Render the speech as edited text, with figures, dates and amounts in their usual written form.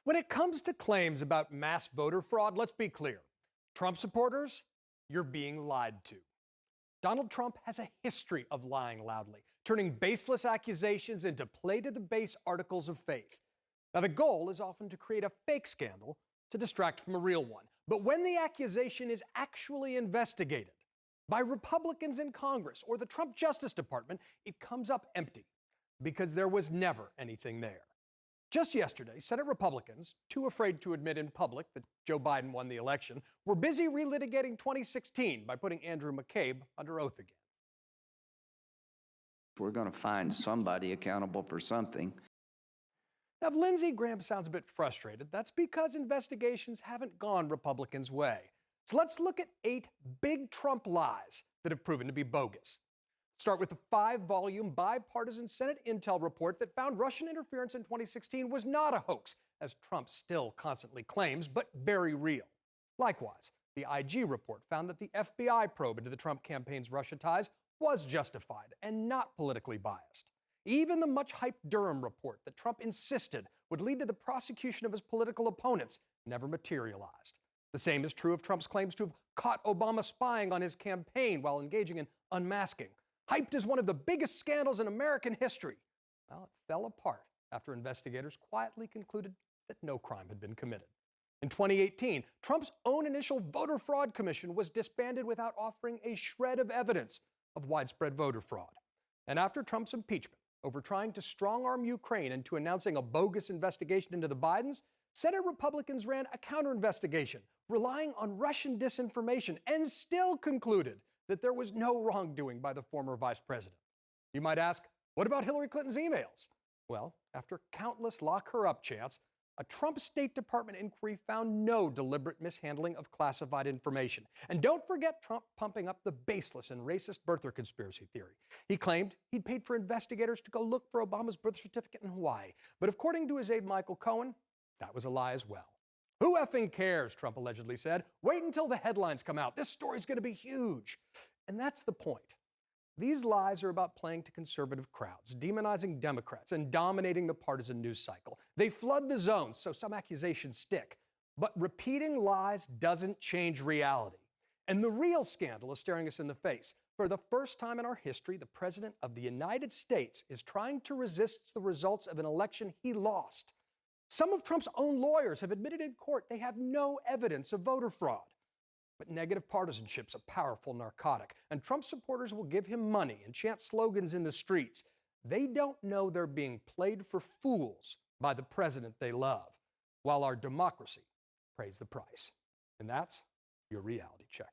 When it comes to claims about mass voter fraud, let's be clear. Trump supporters, you're being lied to. Donald Trump has a history of lying loudly, turning baseless accusations into play-to-the-base articles of faith. Now, the goal is often to create a fake scandal to distract from a real one. But when the accusation is actually investigated by Republicans in Congress or the Trump Justice Department, it comes up empty because there was never anything there. Just yesterday, Senate Republicans, too afraid to admit in public that Joe Biden won the election, were busy relitigating 2016 by putting Andrew McCabe under oath again. We're going to find somebody accountable for something. Now, if Lindsey Graham sounds a bit frustrated, that's because investigations haven't gone Republicans' way. So let's look at 8 big Trump lies that have proven to be bogus. Start with the 5-volume bipartisan Senate intel report that found Russian interference in 2016 was not a hoax, as Trump still constantly claims, but very real. Likewise, the IG report found that the FBI probe into the Trump campaign's Russia ties was justified and not politically biased. Even the much-hyped Durham report that Trump insisted would lead to the prosecution of his political opponents never materialized. The same is true of Trump's claims to have caught Obama spying on his campaign while engaging in unmasking. Hyped as one of the biggest scandals in American history. Well, it fell apart after investigators quietly concluded that no crime had been committed. In 2018, Trump's own initial voter fraud commission was disbanded without offering a shred of evidence of widespread voter fraud. And after Trump's impeachment over trying to strong-arm Ukraine into announcing a bogus investigation into the Bidens, Senate Republicans ran a counter-investigation, relying on Russian disinformation, and still concluded that there was no wrongdoing by the former vice president. You might ask, what about Hillary Clinton's emails? Well, after countless lock-her-up chants, a Trump State Department inquiry found no deliberate mishandling of classified information. And don't forget Trump pumping up the baseless and racist birther conspiracy theory. He claimed he'd paid for investigators to go look for Obama's birth certificate in Hawaii. But according to his aide Michael Cohen, that was a lie as well. Who effing cares, Trump allegedly said. Wait until the headlines come out. This story's going to be huge. And that's the point. These lies are about playing to conservative crowds, demonizing Democrats, and dominating the partisan news cycle. They flood the zones, so some accusations stick. But repeating lies doesn't change reality. And the real scandal is staring us in the face. For the first time in our history, the President of the United States is trying to resist the results of an election he lost. Some of Trump's own lawyers have admitted in court they have no evidence of voter fraud. But negative partisanship's a powerful narcotic, and Trump supporters will give him money and chant slogans in the streets. They don't know they're being played for fools by the president they love, while our democracy pays the price. And that's your reality check.